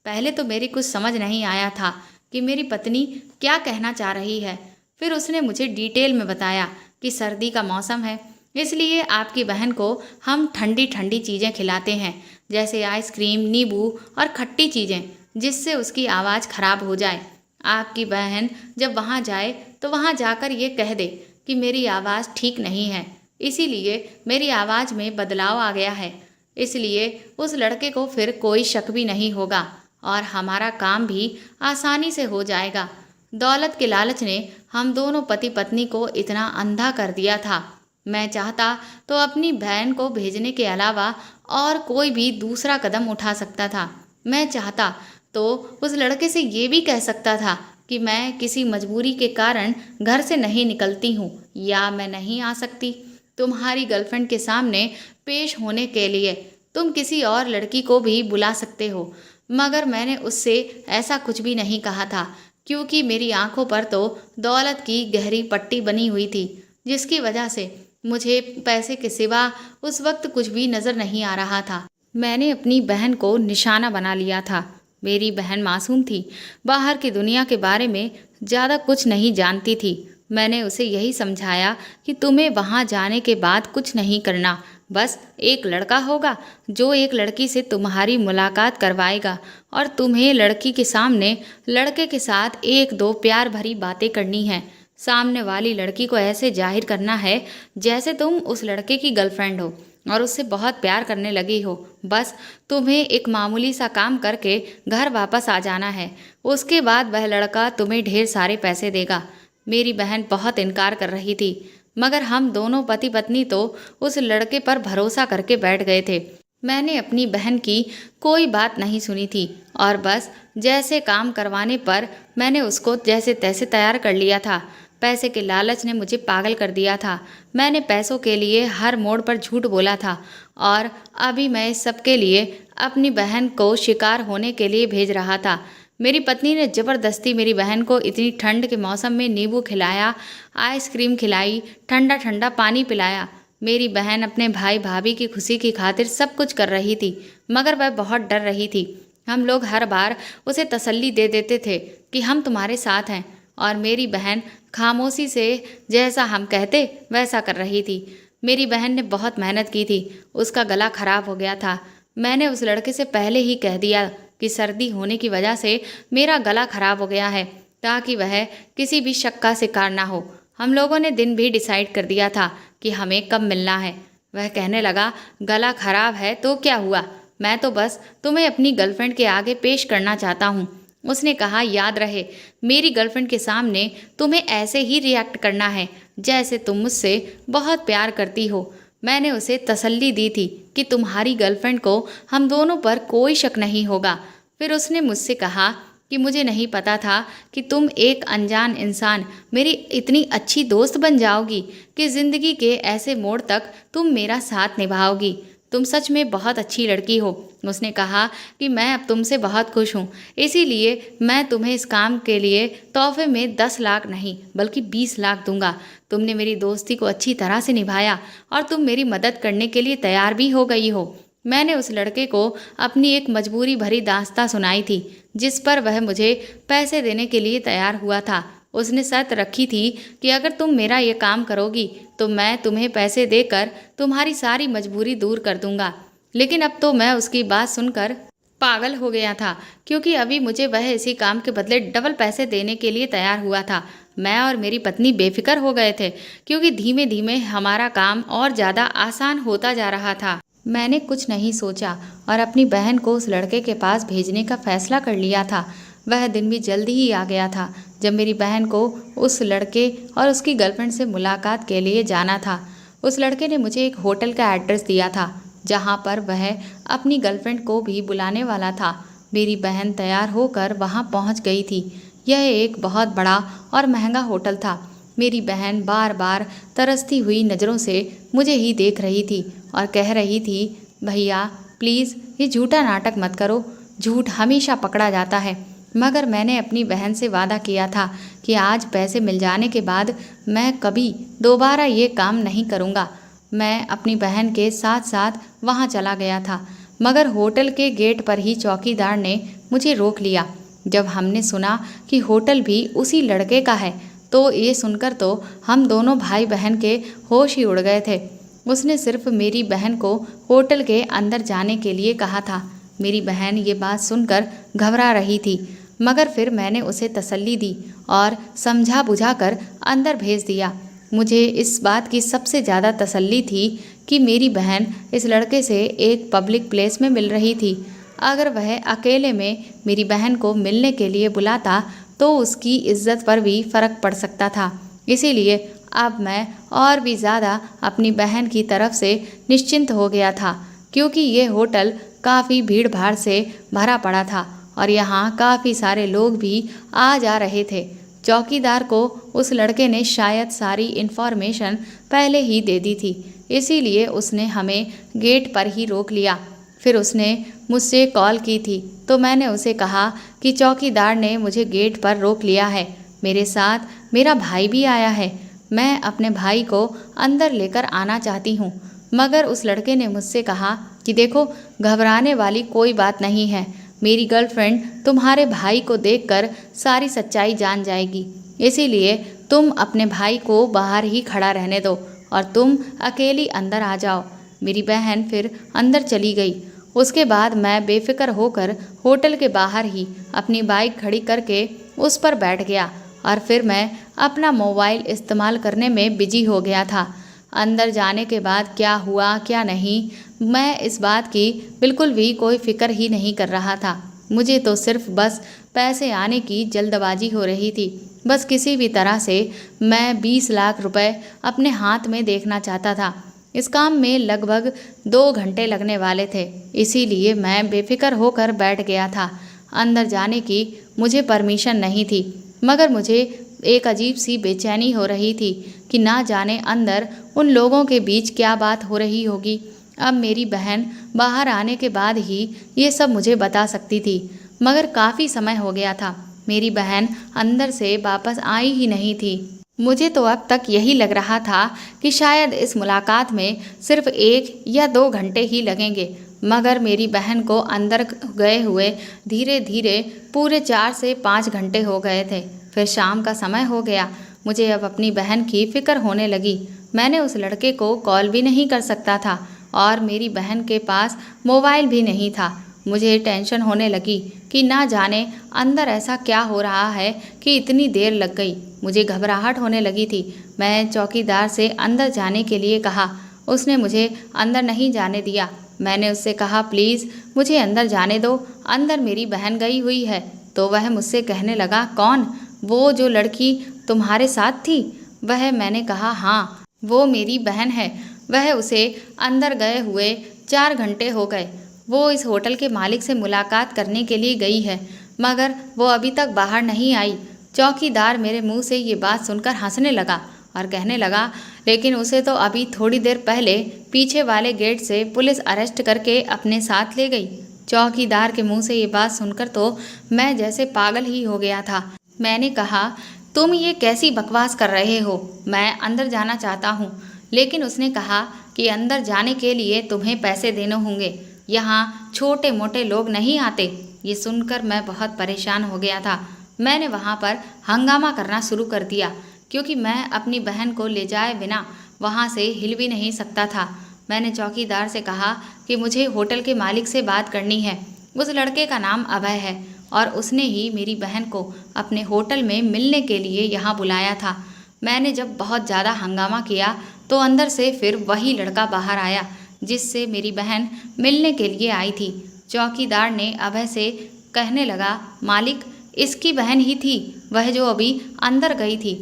पहले तो मेरी कुछ समझ नहीं आया था कि मेरी पत्नी क्या कहना चाह रही है। फिर उसने मुझे डिटेल में बताया कि सर्दी का मौसम है, इसलिए आपकी बहन को हम ठंडी ठंडी चीज़ें खिलाते हैं, जैसे आइसक्रीम, नींबू और खट्टी चीज़ें, जिससे उसकी आवाज़ खराब हो जाए। आपकी बहन जब वहाँ जाए तो वहाँ जाकर ये कह दे कि मेरी आवाज़ ठीक नहीं है, इसीलिए मेरी आवाज़ में बदलाव आ गया है। इसलिए उस लड़के को फिर कोई शक भी नहीं होगा और हमारा काम भी आसानी से हो जाएगा। दौलत के लालच ने हम दोनों पति पत्नी को इतना अंधा कर दिया था। मैं चाहता तो अपनी बहन को भेजने के अलावा और कोई भी दूसरा कदम उठा सकता था। मैं चाहता तो उस लड़के से ये भी कह सकता था कि मैं किसी मजबूरी के कारण घर से नहीं निकलती हूँ या मैं नहीं आ सकती तुम्हारी गर्लफ्रेंड के सामने पेश होने के लिए। तुम किसी और लड़की को भी बुला सकते हो, मगर मैंने उससे ऐसा कुछ भी नहीं कहा था, क्योंकि मेरी आंखों पर तो दौलत की गहरी पट्टी बनी हुई थी, जिसकी वजह से मुझे पैसे के सिवा उस वक्त कुछ भी नज़र नहीं आ रहा था। मैंने अपनी बहन को निशाना बना लिया था। मेरी बहन मासूम थी, बाहर की दुनिया के बारे में ज़्यादा कुछ नहीं जानती थी। मैंने उसे यही समझाया कि तुम्हें वहाँ जाने के बाद कुछ नहीं करना, बस एक लड़का होगा जो एक लड़की से तुम्हारी मुलाकात करवाएगा और तुम्हें लड़की के सामने लड़के के साथ 1-2 प्यार भरी बातें करनी है। सामने वाली लड़की को ऐसे जाहिर करना है जैसे तुम उस लड़के की गर्लफ्रेंड हो और उससे बहुत प्यार करने लगी हो। बस तुम्हें एक मामूली सा काम करके घर वापस आ जाना है। उसके बाद वह लड़का तुम्हें ढेर सारे पैसे देगा। मेरी बहन बहुत इनकार कर रही थी, मगर हम दोनों पति पत्नी तो उस लड़के पर भरोसा करके बैठ गए थे। मैंने अपनी बहन की कोई बात नहीं सुनी थी और बस जैसे काम करवाने पर मैंने उसको जैसे तैसे तैयार कर लिया था। पैसे के लालच ने मुझे पागल कर दिया था। मैंने पैसों के लिए हर मोड़ पर झूठ बोला था और अभी मैं इस सब के लिए अपनी बहन को शिकार होने के लिए भेज रहा था। मेरी पत्नी ने ज़बरदस्ती मेरी बहन को इतनी ठंड के मौसम में नींबू खिलाया, आइसक्रीम खिलाई, ठंडा ठंडा पानी पिलाया। मेरी बहन अपने भाई भाभी की खुशी की खातिर सब कुछ कर रही थी, मगर वह बहुत डर रही थी। हम लोग हर बार उसे तसल्ली दे देते थे कि हम तुम्हारे साथ हैं और मेरी बहन खामोशी से जैसा हम कहते वैसा कर रही थी। मेरी बहन ने बहुत मेहनत की थी, उसका गला खराब हो गया था। मैंने उस लड़के से पहले ही कह दिया कि सर्दी होने की वजह से मेरा गला खराब हो गया है, ताकि वह किसी भी शक का शिकार ना हो। हम लोगों ने दिन भी डिसाइड कर दिया था कि हमें कब मिलना है। वह कहने लगा, गला खराब है तो क्या हुआ, मैं तो बस तुम्हें अपनी गर्लफ्रेंड के आगे पेश करना चाहता हूँ। उसने कहा, याद रहे मेरी गर्लफ्रेंड के सामने तुम्हें ऐसे ही रिएक्ट करना है जैसे तुम मुझसे बहुत प्यार करती हो। मैंने उसे तसल्ली दी थी कि तुम्हारी गर्लफ्रेंड को हम दोनों पर कोई शक नहीं होगा। फिर उसने मुझसे कहा कि मुझे नहीं पता था कि तुम एक अनजान इंसान मेरी इतनी अच्छी दोस्त बन जाओगी कि ज़िंदगी के ऐसे मोड़ तक तुम मेरा साथ निभाओगी। तुम सच में बहुत अच्छी लड़की हो। उसने कहा कि मैं अब तुमसे बहुत खुश हूँ, इसीलिए मैं तुम्हें इस काम के लिए तोहफे में 10 लाख नहीं बल्कि 20 लाख दूंगा। तुमने मेरी दोस्ती को अच्छी तरह से निभाया और तुम मेरी मदद करने के लिए तैयार भी हो गई हो। मैंने उस लड़के को अपनी एक मजबूरी भरी दास्तां सुनाई थी, जिस पर वह मुझे पैसे देने के लिए तैयार हुआ था। उसने शर्त रखी थी कि अगर तुम मेरा ये काम करोगी तो मैं तुम्हें पैसे देकर तुम्हारी सारी मजबूरी दूर कर दूंगा। लेकिन अब तो मैं उसकी बात सुनकर पागल हो गया था, क्योंकि अभी मुझे वह इसी काम के बदले डबल पैसे देने के लिए तैयार हुआ था। मैं और मेरी पत्नी बेफिक्र हो गए थे, क्योंकि धीमे धीमे हमारा काम और ज़्यादा आसान होता जा रहा था। मैंने कुछ नहीं सोचा और अपनी बहन को उस लड़के के पास भेजने का फैसला कर लिया था। वह दिन भी जल्दी ही आ गया था जब मेरी बहन को उस लड़के और उसकी गर्लफ्रेंड से मुलाकात के लिए जाना था। उस लड़के ने मुझे एक होटल का एड्रेस दिया था, जहाँ पर वह अपनी गर्लफ्रेंड को भी बुलाने वाला था। मेरी बहन तैयार होकर वहाँ पहुँच गई थी। यह एक बहुत बड़ा और महंगा होटल था। मेरी बहन बार बार तरसती हुई नज़रों से मुझे ही देख रही थी और कह रही थी, भैया प्लीज़ ये झूठा नाटक मत करो, झूठ हमेशा पकड़ा जाता है। मगर मैंने अपनी बहन से वादा किया था कि आज पैसे मिल जाने के बाद मैं कभी दोबारा ये काम नहीं करूँगा। मैं अपनी बहन के साथ साथ वहाँ चला गया था, मगर होटल के गेट पर ही चौकीदार ने मुझे रोक लिया। जब हमने सुना कि होटल भी उसी लड़के का है तो ये सुनकर तो हम दोनों भाई बहन के होश ही उड़ गए थे। उसने सिर्फ मेरी बहन को होटल के अंदर जाने के लिए कहा था। मेरी बहन ये बात सुनकर घबरा रही थी, मगर फिर मैंने उसे तसल्ली दी और समझा बुझाकर अंदर भेज दिया। मुझे इस बात की सबसे ज़्यादा तसल्ली थी कि मेरी बहन इस लड़के से एक पब्लिक प्लेस में मिल रही थी। अगर वह अकेले में मेरी बहन को मिलने के लिए बुलाता तो उसकी इज्जत पर भी फ़र्क पड़ सकता था। इसीलिए अब मैं और भी ज़्यादा अपनी बहन की तरफ से निश्चिंत हो गया था, क्योंकि ये होटल काफ़ी भीड़ भाड़ से भरा पड़ा था और यहाँ काफ़ी सारे लोग भी आ जा रहे थे। चौकीदार को उस लड़के ने शायद सारी इन्फॉर्मेशन पहले ही दे दी थी, इसीलिए उसने हमें गेट पर ही रोक लिया। फिर उसने मुझसे कॉल की थी तो मैंने उसे कहा कि चौकीदार ने मुझे गेट पर रोक लिया है, मेरे साथ मेरा भाई भी आया है, मैं अपने भाई को अंदर लेकर आना चाहती हूँ। मगर उस लड़के ने मुझसे कहा कि देखो, घबराने वाली कोई बात नहीं है, मेरी गर्लफ्रेंड तुम्हारे भाई को देखकर सारी सच्चाई जान जाएगी, इसीलिए तुम अपने भाई को बाहर ही खड़ा रहने दो और तुम अकेली अंदर आ जाओ। मेरी बहन फिर अंदर चली गई। उसके बाद मैं बेफिक्र होकर होटल के बाहर ही अपनी बाइक खड़ी करके उस पर बैठ गया और फिर मैं अपना मोबाइल इस्तेमाल करने में बिजी हो गया था। अंदर जाने के बाद क्या हुआ क्या नहीं, मैं इस बात की बिल्कुल भी कोई फिक्र ही नहीं कर रहा था। मुझे तो सिर्फ बस पैसे आने की जल्दबाजी हो रही थी। बस किसी भी तरह से मैं 20 लाख रुपए अपने हाथ में देखना चाहता था। इस काम में लगभग 2 घंटे लगने वाले थे, इसीलिए मैं बेफिक्र होकर बैठ गया था। अंदर जाने की मुझे परमिशन नहीं थी, मगर मुझे एक अजीब सी बेचैनी हो रही थी कि ना जाने अंदर उन लोगों के बीच क्या बात हो रही होगी। अब मेरी बहन बाहर आने के बाद ही ये सब मुझे बता सकती थी, मगर काफ़ी समय हो गया था। मेरी बहन अंदर से वापस आई ही नहीं थी। मुझे तो अब तक यही लग रहा था कि शायद इस मुलाकात में सिर्फ 1 या 2 घंटे ही लगेंगे, मगर मेरी बहन को अंदर गए हुए धीरे धीरे पूरे 4 से 5 घंटे हो गए थे। फिर शाम का समय हो गया। मुझे अब अपनी बहन की फिक्र होने लगी। मैंने उस लड़के को कॉल भी नहीं कर सकता था और मेरी बहन के पास मोबाइल भी नहीं था। मुझे टेंशन होने लगी कि ना जाने अंदर ऐसा क्या हो रहा है कि इतनी देर लग गई। मुझे घबराहट होने लगी थी। मैं चौकीदार से अंदर जाने के लिए कहा। उसने मुझे अंदर नहीं जाने दिया। मैंने उससे कहा, प्लीज़ मुझे अंदर जाने दो, अंदर मेरी बहन गई हुई है। तो वह मुझसे कहने लगा, कौन? वो जो लड़की तुम्हारे साथ थी? वह मैंने कहा, हाँ वो मेरी बहन है। वह उसे अंदर गए हुए 4 घंटे हो गए। वो इस होटल के मालिक से मुलाकात करने के लिए गई है, मगर वो अभी तक बाहर नहीं आई। चौकीदार मेरे मुंह से ये बात सुनकर हंसने लगा और कहने लगा, लेकिन उसे तो अभी थोड़ी देर पहले पीछे वाले गेट से पुलिस अरेस्ट करके अपने साथ ले गई। चौकीदार के मुंह से ये बात सुनकर तो मैं जैसे पागल ही हो गया था। मैंने कहा, तुम ये कैसी बकवास कर रहे हो? मैं अंदर जाना चाहता हूँ। लेकिन उसने कहा कि अंदर जाने के लिए तुम्हें पैसे देने होंगे, यहाँ छोटे मोटे लोग नहीं आते। ये सुनकर मैं बहुत परेशान हो गया था। मैंने वहाँ पर हंगामा करना शुरू कर दिया, क्योंकि मैं अपनी बहन को ले जाए बिना वहाँ से हिल भी नहीं सकता था। मैंने चौकीदार से कहा कि मुझे होटल के मालिक से बात करनी है। उस लड़के का नाम अभय है और उसने ही मेरी बहन को अपने होटल में मिलने के लिए यहाँ बुलाया था। मैंने जब बहुत ज़्यादा हंगामा किया तो अंदर से फिर वही लड़का बाहर आया जिससे मेरी बहन मिलने के लिए आई थी। चौकीदार ने अभय से कहने लगा, मालिक इसकी बहन ही थी, वह जो अभी अंदर गई थी।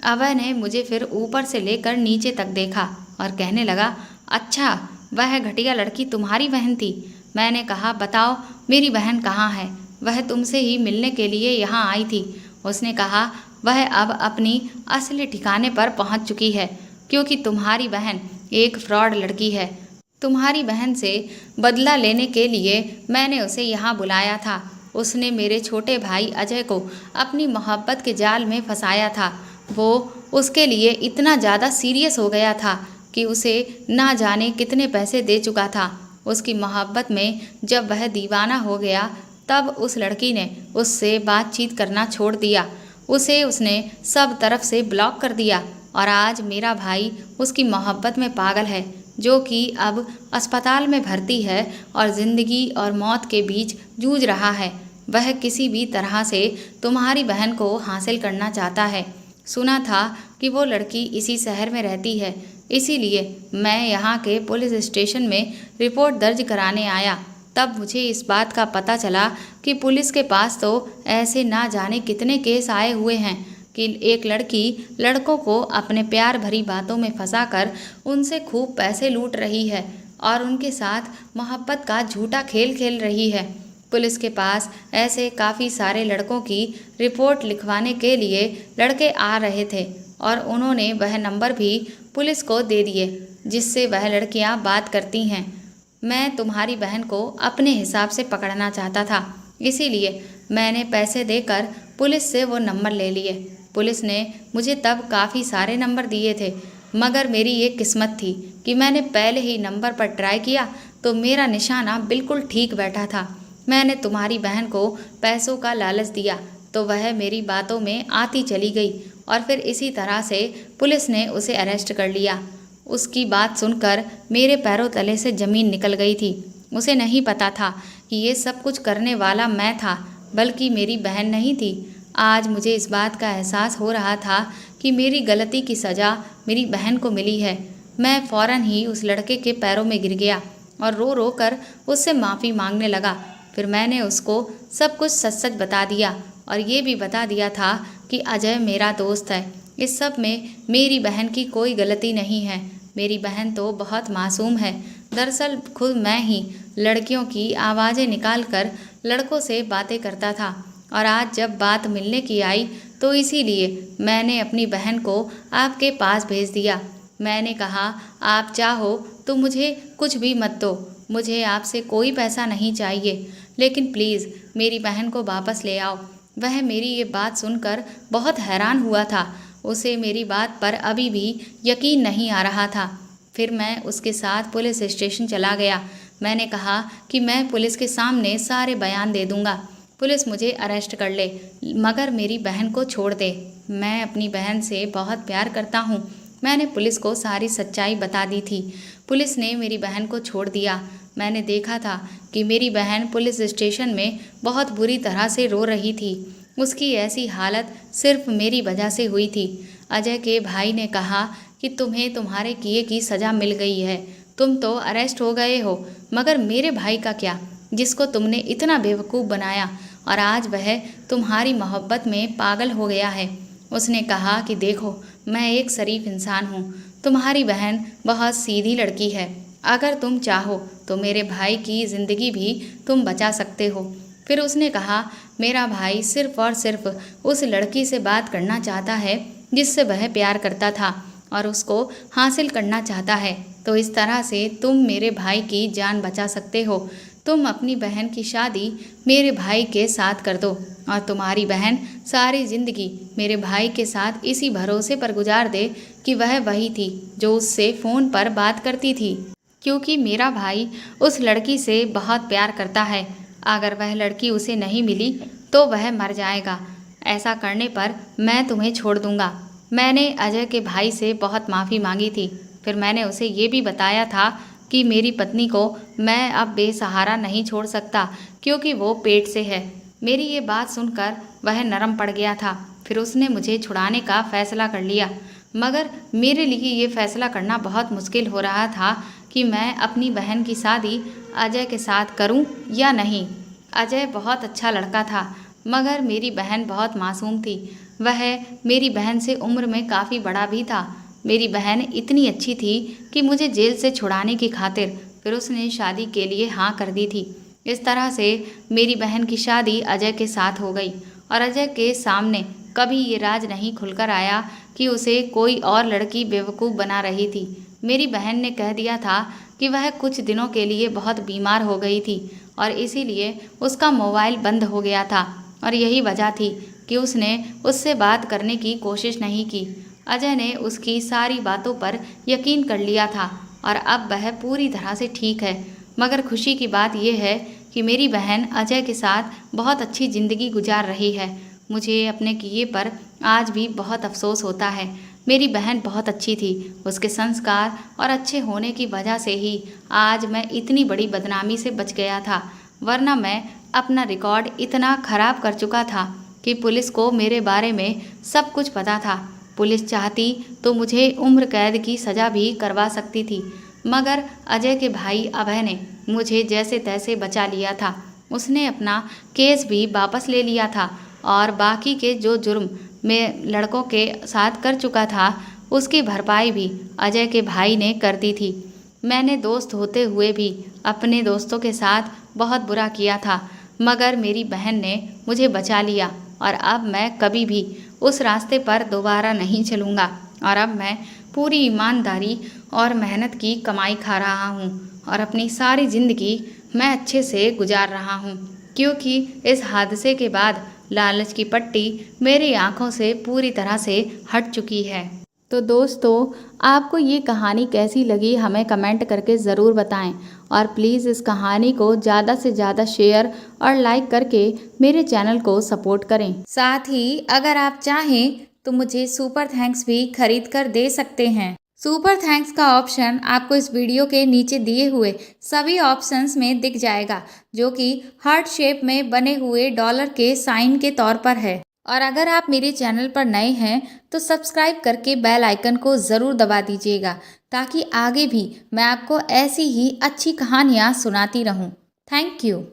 अभय ने मुझे फिर ऊपर से लेकर नीचे तक देखा और कहने लगा, अच्छा वह घटिया लड़की तुम्हारी बहन थी? मैंने कहा, बताओ मेरी बहन कहाँ है? वह तुमसे ही मिलने के लिए यहाँ आई थी। उसने कहा, वह अब अपनी असली ठिकाने पर पहुँच चुकी है, क्योंकि तुम्हारी बहन एक फ्रॉड लड़की है। तुम्हारी बहन से बदला लेने के लिए मैंने उसे यहाँ बुलाया था। उसने मेरे छोटे भाई अजय को अपनी मोहब्बत के जाल में फंसाया था। वो उसके लिए इतना ज़्यादा सीरियस हो गया था कि उसे ना जाने कितने पैसे दे चुका था। उसकी मोहब्बत में जब वह दीवाना हो गया तब उस लड़की ने उससे बातचीत करना छोड़ दिया। उसे उसने सब तरफ से ब्लॉक कर दिया और आज मेरा भाई उसकी मोहब्बत में पागल है, जो कि अब अस्पताल में भर्ती है और ज़िंदगी और मौत के बीच जूझ रहा है। वह किसी भी तरह से तुम्हारी बहन को हासिल करना चाहता है। सुना था कि वो लड़की इसी शहर में रहती है, इसीलिए मैं यहाँ के पुलिस स्टेशन में रिपोर्ट दर्ज कराने आया। तब मुझे इस बात का पता चला कि पुलिस के पास तो ऐसे ना जाने कितने केस आए हुए हैं कि एक लड़की लड़कों को अपने प्यार भरी बातों में फंसाकर उनसे खूब पैसे लूट रही है और उनके साथ मोहब्बत का झूठा खेल खेल रही है। पुलिस के पास ऐसे काफ़ी सारे लड़कों की रिपोर्ट लिखवाने के लिए लड़के आ रहे थे और उन्होंने वह नंबर भी पुलिस को दे दिए जिससे वह लड़कियां बात करती हैं। मैं तुम्हारी बहन को अपने हिसाब से पकड़ना चाहता था, इसीलिए मैंने पैसे देकर पुलिस से वो नंबर ले लिए। पुलिस ने मुझे तब काफ़ी सारे नंबर दिए थे, मगर मेरी ये किस्मत थी कि मैंने पहले ही नंबर पर ट्राई किया तो मेरा निशाना बिल्कुल ठीक बैठा था। मैंने तुम्हारी बहन को पैसों का लालच दिया तो वह मेरी बातों में आती चली गई और फिर इसी तरह से पुलिस ने उसे अरेस्ट कर लिया। उसकी बात सुनकर मेरे पैरों तले से ज़मीन निकल गई थी। उसे नहीं पता था कि ये सब कुछ करने वाला मैं था, बल्कि मेरी बहन नहीं थी। आज मुझे इस बात का एहसास हो रहा था कि मेरी गलती की सज़ा मेरी बहन को मिली है। मैं फ़ौरन ही उस लड़के के पैरों में गिर गया और रो रो कर उससे माफ़ी मांगने लगा। फिर मैंने उसको सब कुछ सच सच बता दिया और ये भी बता दिया था कि अजय मेरा दोस्त है। इस सब में मेरी बहन की कोई गलती नहीं है। मेरी बहन तो बहुत मासूम है। दरअसल खुद मैं ही लड़कियों की आवाज़ें निकाल कर लड़कों से बातें करता था और आज जब बात मिलने की आई तो इसीलिए मैंने अपनी बहन को आपके पास भेज दिया। मैंने कहा, आप चाहो तो मुझे कुछ भी मत दो, मुझे आपसे कोई पैसा नहीं चाहिए, लेकिन प्लीज़ मेरी बहन को वापस ले आओ। वह मेरी ये बात सुनकर बहुत हैरान हुआ था। उसे मेरी बात पर अभी भी यकीन नहीं आ रहा था। फिर मैं उसके साथ पुलिस स्टेशन चला गया। मैंने कहा कि मैं पुलिस के सामने सारे बयान दे दूंगा, पुलिस मुझे अरेस्ट कर ले, मगर मेरी बहन को छोड़ दे। मैं अपनी बहन से बहुत प्यार करता हूँ। मैंने पुलिस को सारी सच्चाई बता दी थी। पुलिस ने मेरी बहन को छोड़ दिया। मैंने देखा था कि मेरी बहन पुलिस स्टेशन में बहुत बुरी तरह से रो रही थी। उसकी ऐसी हालत सिर्फ मेरी वजह से हुई थी। अजय के भाई ने कहा कि तुम्हें तुम्हारे किए की सज़ा मिल गई है, तुम तो अरेस्ट हो गए हो, मगर मेरे भाई का क्या, जिसको तुमने इतना बेवकूफ़ बनाया और आज वह तुम्हारी मोहब्बत में पागल हो गया है। उसने कहा कि देखो, मैं एक शरीफ इंसान हूँ, तुम्हारी बहन बहुत सीधी लड़की है, अगर तुम चाहो तो मेरे भाई की ज़िंदगी भी तुम बचा सकते हो। फिर उसने कहा, मेरा भाई सिर्फ और सिर्फ उस लड़की से बात करना चाहता है जिससे वह प्यार करता था और उसको हासिल करना चाहता है, तो इस तरह से तुम मेरे भाई की जान बचा सकते हो। तुम अपनी बहन की शादी मेरे भाई के साथ कर दो और तुम्हारी बहन सारी ज़िंदगी मेरे भाई के साथ इसी भरोसे पर गुजार दे कि वह वही थी जो उससे फ़ोन पर बात करती थी, क्योंकि मेरा भाई उस लड़की से बहुत प्यार करता है। अगर वह लड़की उसे नहीं मिली तो वह मर जाएगा। ऐसा करने पर मैं तुम्हें छोड़ दूंगा। मैंने अजय के भाई से बहुत माफ़ी मांगी थी। फिर मैंने उसे ये भी बताया था कि मेरी पत्नी को मैं अब बेसहारा नहीं छोड़ सकता, क्योंकि वो पेट से है। मेरी ये बात सुनकर वह नरम पड़ गया था। फिर उसने मुझे छुड़ाने का फैसला कर लिया, मगर मेरे लिए ये फैसला करना बहुत मुश्किल हो रहा था कि मैं अपनी बहन की शादी अजय के साथ करूं या नहीं। अजय बहुत अच्छा लड़का था, मगर मेरी बहन बहुत मासूम थी। वह मेरी बहन से उम्र में काफ़ी बड़ा भी था। मेरी बहन इतनी अच्छी थी कि मुझे जेल से छुड़ाने की खातिर फिर उसने शादी के लिए हाँ कर दी थी। इस तरह से मेरी बहन की शादी अजय के साथ हो गई और अजय के सामने कभी ये राज नहीं खुलकर आया कि उसे कोई और लड़की बेवकूफ़ बना रही थी। मेरी बहन ने कह दिया था कि वह कुछ दिनों के लिए बहुत बीमार हो गई थी और इसीलिए उसका मोबाइल बंद हो गया था और यही वजह थी कि उसने उससे बात करने की कोशिश नहीं की। अजय ने उसकी सारी बातों पर यकीन कर लिया था और अब वह पूरी तरह से ठीक है। मगर खुशी की बात यह है कि मेरी बहन अजय के साथ बहुत अच्छी ज़िंदगी गुजार रही है। मुझे अपने किए पर आज भी बहुत अफसोस होता है। मेरी बहन बहुत अच्छी थी। उसके संस्कार और अच्छे होने की वजह से ही आज मैं इतनी बड़ी बदनामी से बच गया था, वरना मैं अपना रिकॉर्ड इतना खराब कर चुका था कि पुलिस को मेरे बारे में सब कुछ पता था। पुलिस चाहती तो मुझे उम्र कैद की सज़ा भी करवा सकती थी, मगर अजय के भाई अभय ने मुझे जैसे तैसे बचा लिया था। उसने अपना केस भी वापस ले लिया था और बाकी के जो जुर्म मैं लड़कों के साथ कर चुका था उसकी भरपाई भी अजय के भाई ने कर दी थी। मैंने दोस्त होते हुए भी अपने दोस्तों के साथ बहुत बुरा किया था, मगर मेरी बहन ने मुझे बचा लिया और अब मैं कभी भी उस रास्ते पर दोबारा नहीं चलूँगा और अब मैं पूरी ईमानदारी और मेहनत की कमाई खा रहा हूँ और अपनी सारी ज़िंदगी मैं अच्छे से गुजार रहा हूँ, क्योंकि इस हादसे के बाद लालच की पट्टी मेरी आंखों से पूरी तरह से हट चुकी है। तो दोस्तों, आपको ये कहानी कैसी लगी हमें कमेंट करके ज़रूर बताएं और प्लीज़ इस कहानी को ज़्यादा से ज़्यादा शेयर और लाइक करके मेरे चैनल को सपोर्ट करें। साथ ही अगर आप चाहें तो मुझे सुपर थैंक्स भी खरीद कर दे सकते हैं। सुपर थैंक्स का ऑप्शन आपको इस वीडियो के नीचे दिए हुए सभी ऑप्शंस में दिख जाएगा, जो कि हार्ट शेप में बने हुए डॉलर के साइन के तौर पर है। और अगर आप मेरे चैनल पर नए हैं तो सब्सक्राइब करके बेल आइकन को ज़रूर दबा दीजिएगा, ताकि आगे भी मैं आपको ऐसी ही अच्छी कहानियाँ सुनाती रहूँ। Thank you.